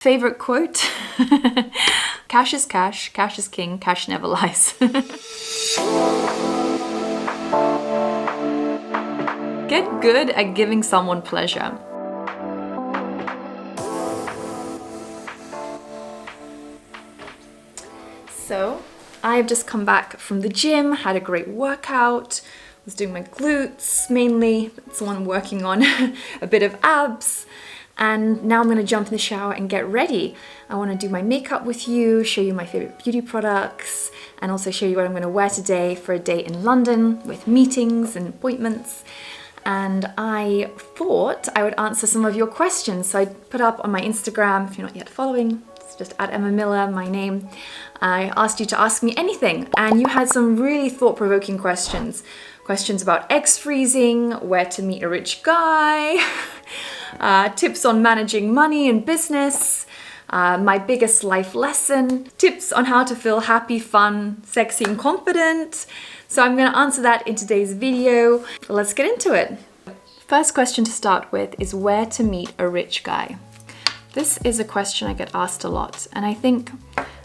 Favorite quote? Cash is cash, cash is king, cash never lies. Get good at giving someone pleasure. So, I've just come back from the gym, had a great workout, was doing my glutes mainly, it's the one I'm working on, a bit of abs. And now I'm going to jump in the shower and get ready. I want to do my makeup with you, show you my favorite beauty products, and also show you what I'm going to wear today for a day in London with meetings and appointments. And I thought I would answer some of your questions. So I put up on my Instagram, if you're not yet following, it's just at Emma Miller, my name. I asked you to ask me anything, and you had some really thought-provoking questions. Questions about egg freezing, where to meet a rich guy, tips on managing money and business, my biggest life lesson, tips on how to feel happy, fun, sexy and confident. So I'm going to answer that in today's video. Let's get into it. First question to start with is where to meet a rich guy. This is a question I get asked a lot, and I think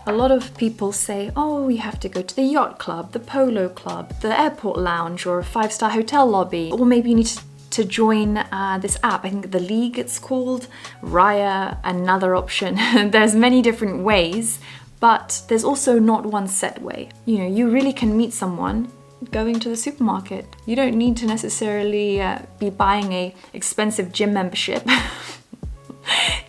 a lot of people say, oh, you have to go to the yacht club, the polo club, the airport lounge, or a 5-star hotel lobby, or maybe you need to join this app. I think The League it's called, Raya, another option. There's many different ways, but there's also not one set way. You know, you really can meet someone going to the supermarket. You don't need to necessarily be buying a expensive gym membership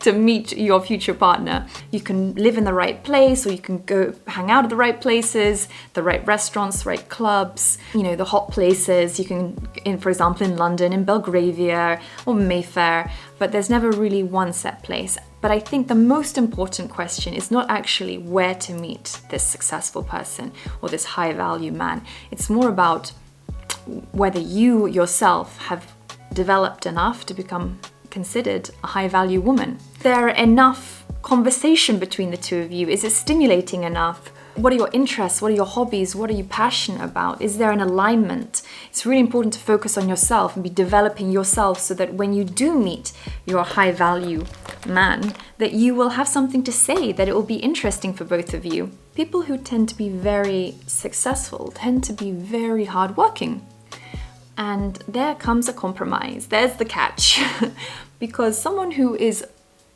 to meet your future partner. You can live in the right place, or you can go hang out at the right places, the right restaurants, the right clubs, you know, the hot places. You can, for example, in London, in Belgravia or Mayfair, but there's never really one set place. But I think the most important question is not actually where to meet this successful person or this high value man. It's more about whether you yourself have developed enough to become considered a high-value woman. Is there enough conversation between the two of you? Is it stimulating enough? What are your interests? What are your hobbies? What are you passionate about? Is there an alignment? It's really important to focus on yourself and be developing yourself so that when you do meet your high-value man, that you will have something to say, that it will be interesting for both of you. People who tend to be very successful tend to be very hardworking. And there comes a compromise. There's the catch. Because someone who is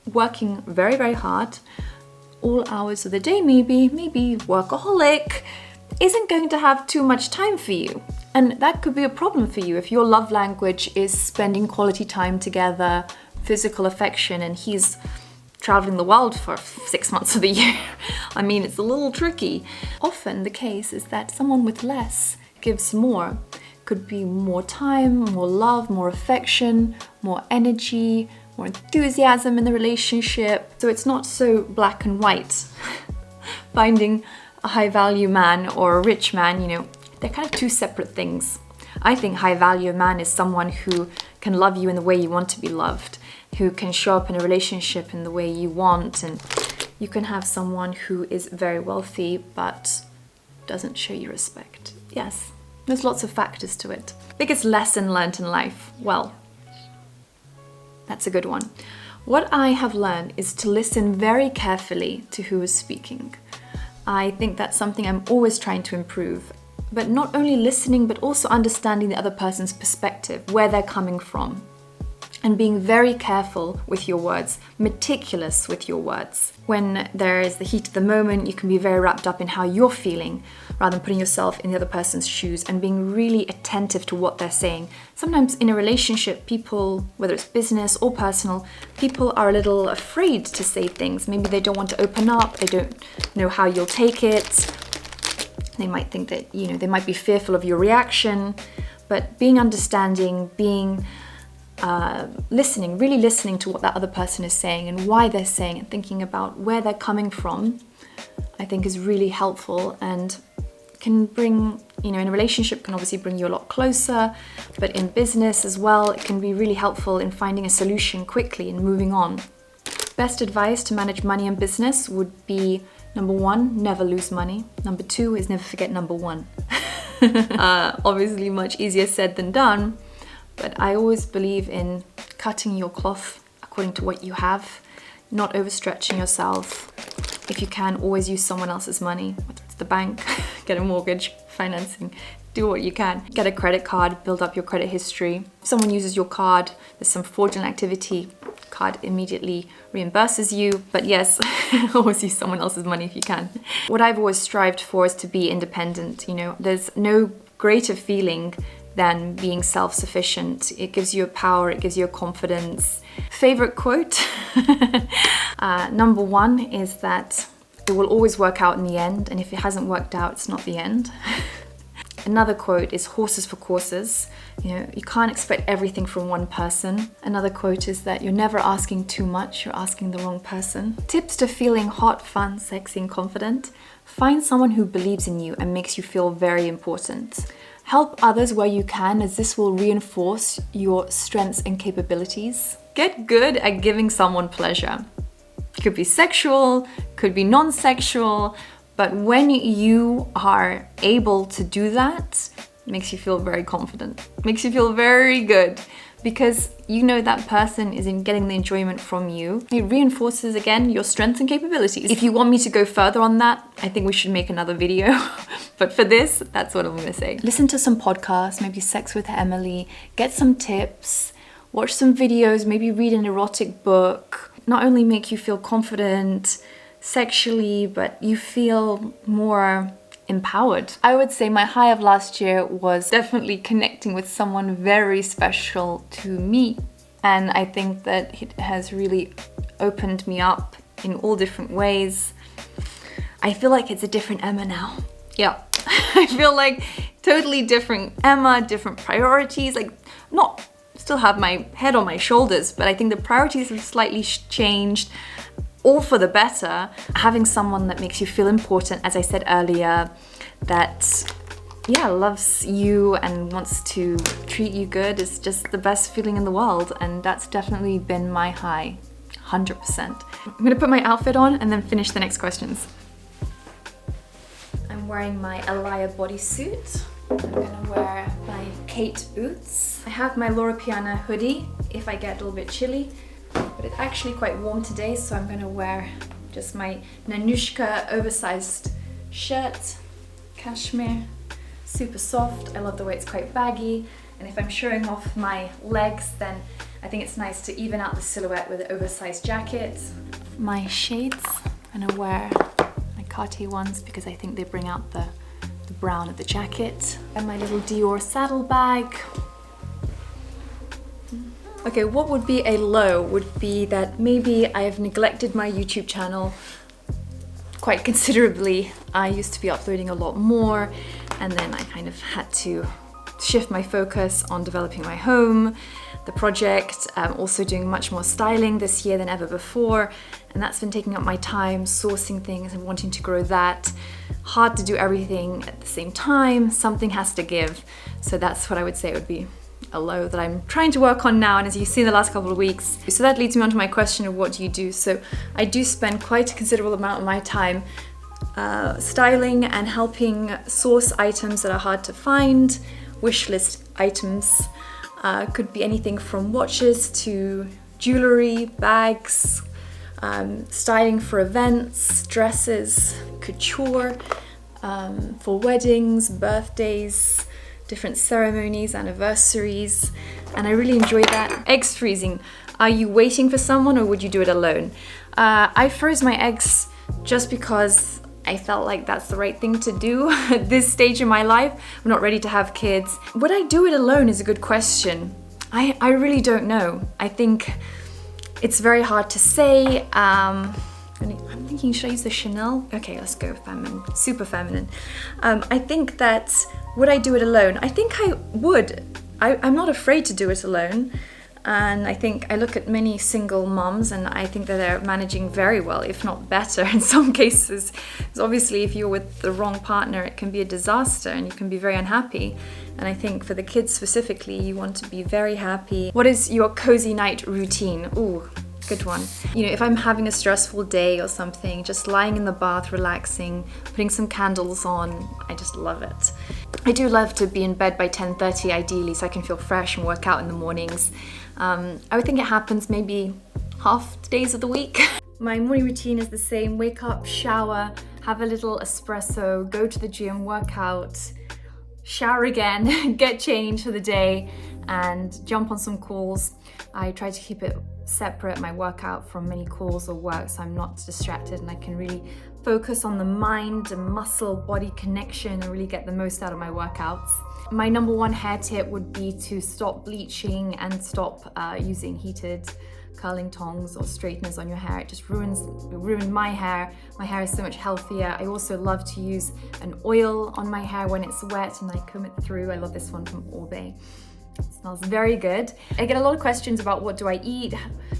working very, very hard, all hours of the day maybe workaholic, isn't going to have too much time for you. And that could be a problem for you if your love language is spending quality time together, physical affection, and he's traveling the world for 6 months of the year. I mean, it's a little tricky. Often the case is that someone with less gives more. Could be more time, more love, more affection, more energy, more enthusiasm in the relationship. So it's not so black and white. Finding a high value man or a rich man, you know, they're kind of two separate things. I think high value man is someone who can love you in the way you want to be loved, who can show up in a relationship in the way you want, and you can have someone who is very wealthy but doesn't show you respect. Yes. There's lots of factors to it. Biggest lesson learned in life? Well, that's a good one. What I have learned is to listen very carefully to who is speaking. I think that's something I'm always trying to improve. But not only listening, but also understanding the other person's perspective, where they're coming from. And being very careful with your words, meticulous with your words. When there is the heat of the moment, you can be very wrapped up in how you're feeling, rather than putting yourself in the other person's shoes and being really attentive to what they're saying. Sometimes in a relationship, people, whether it's business or personal, people are a little afraid to say things. Maybe they don't want to open up, they don't know how you'll take it. They might think that, you know, they might be fearful of your reaction. But being understanding, being listening, really listening to what that other person is saying and why they're saying it, thinking about where they're coming from, I think is really helpful and can bring, you know, in a relationship can obviously bring you a lot closer, but in business as well, it can be really helpful in finding a solution quickly and moving on. Best advice to manage money and business would be, number 1, never lose money. Number 2 is never forget number 1. Obviously much easier said than done, but I always believe in cutting your cloth according to what you have. not overstretching yourself. If you can, always use someone else's money, whether it's the bank, get a mortgage, financing, do what you can. Get a credit card, build up your credit history. If someone uses your card, there's some fraudulent activity, card immediately reimburses you. But yes, always use someone else's money if you can. What I've always strived for is to be independent. You know, there's no greater feeling than being self-sufficient. It gives you a power, it gives you a confidence. Favorite quote? Number one is that it will always work out in the end, and if it hasn't worked out, it's not the end. Another quote is horses for courses. You know, you can't expect everything from one person. Another quote is that you're never asking too much, you're asking the wrong person. Tips to feeling hot, fun, sexy, and confident. Find someone who believes in you and makes you feel very important. Help others where you can, as this will reinforce your strengths and capabilities. Get good at giving someone pleasure. It could be sexual, could be non-sexual, but when you are able to do that, it makes you feel very confident. It makes you feel very good because you know that person is getting the enjoyment from you. It reinforces, again, your strengths and capabilities. If you want me to go further on that, I think we should make another video. But for this, that's what I'm gonna say. Listen to some podcasts, maybe Sex with Emily, get some tips, watch some videos, maybe read an erotic book. Not only make you feel confident sexually, but you feel more empowered. I would say my high of last year was definitely connecting with someone very special to me. And I think that it has really opened me up in all different ways. I feel like it's a different Emma now. Yeah, I feel like totally different Emma, different priorities, like not still have my head on my shoulders, but I think the priorities have slightly changed, all for the better. Having someone that makes you feel important, as I said earlier, that loves you and wants to treat you good is just the best feeling in the world, and that's definitely been my high, 100%. I'm gonna put my outfit on and then finish the next questions. I'm wearing my Elia bodysuit. I'm gonna wear my Kate boots. I have my Laura Piana hoodie if I get a little bit chilly, but it's actually quite warm today, so I'm gonna wear just my Nanushka oversized shirt, cashmere, super soft. I love the way it's quite baggy, and if I'm showing off my legs, then I think it's nice to even out the silhouette with an oversized jacket. My shades, I'm gonna wear my Cartier ones because I think they bring out the brown of the jacket. And my little Dior saddlebag. Okay, what would be a low would be that maybe I have neglected my YouTube channel quite considerably. I used to be uploading a lot more, and then I kind of had to shift my focus on developing my home, the project, also doing much more styling this year than ever before, and that's been taking up my time, sourcing things and wanting to grow that. Hard to do everything at the same time, something has to give. So that's what I would say would be a low that I'm trying to work on now, and as you see in the last couple of weeks. So that leads me on to my question of what do you do? So I do spend quite a considerable amount of my time styling and helping source items that are hard to find, wish list items. Could be anything from watches to jewelry, bags, styling for events, dresses, couture, for weddings, birthdays, different ceremonies, anniversaries, and I really enjoy that. Eggs freezing. Are you waiting for someone or would you do it alone? I froze my eggs just because I felt like that's the right thing to do at this stage in my life. I'm not ready to have kids. Would I do it alone is a good question. I really don't know. I think it's very hard to say. I'm thinking, should I use the Chanel? Okay, let's go feminine, super feminine. I think that, would I do it alone? I think I would. I'm not afraid to do it alone. And I think I look at many single moms and I think that they're managing very well, if not better in some cases. Because obviously if you're with the wrong partner, it can be a disaster and you can be very unhappy. And I think for the kids specifically, you want to be very happy. What is your cozy night routine? Ooh, good one. You know, if I'm having a stressful day or something, just lying in the bath, relaxing, putting some candles on, I just love it. I do love to be in bed by 10:30 ideally, so I can feel fresh and work out in the mornings. I would think it happens maybe half the days of the week. My morning routine is the same: wake up, shower, have a little espresso, go to the gym, work out, shower again, get changed for the day, and jump on some calls. I try to keep it separate, my workout, from many calls or work, so I'm not distracted and I can really focus on the mind and muscle body connection and really get the most out of my workouts. My number one hair tip would be to stop bleaching and stop using heated curling tongs or straighteners on your hair. It just ruined my hair. My hair is so much healthier. I also love to use an oil on my hair when it's wet and I comb it through. I love this one from All Day. It smells very good. I get a lot of questions about what do I eat,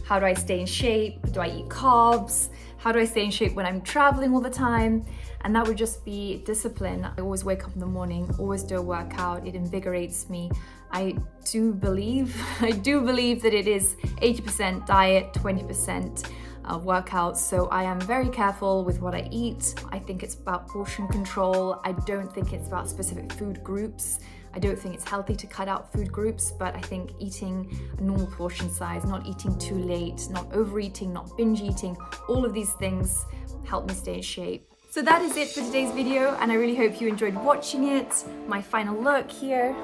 how do I stay in shape, do I eat carbs, how do I stay in shape when I'm traveling all the time? And that would just be discipline. I always wake up in the morning, always do a workout. It invigorates me. I do believe that it is 80% diet, 20% workouts. So I am very careful with what I eat. I think it's about portion control. I don't think it's about specific food groups. I don't think it's healthy to cut out food groups, but I think eating a normal portion size, not eating too late, not overeating, not binge eating, all of these things help me stay in shape. So that is it for today's video, and I really hope you enjoyed watching it. My final look here.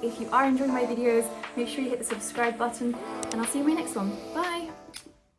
If you are enjoying my videos, make sure you hit the subscribe button, and I'll see you in my next one. Bye!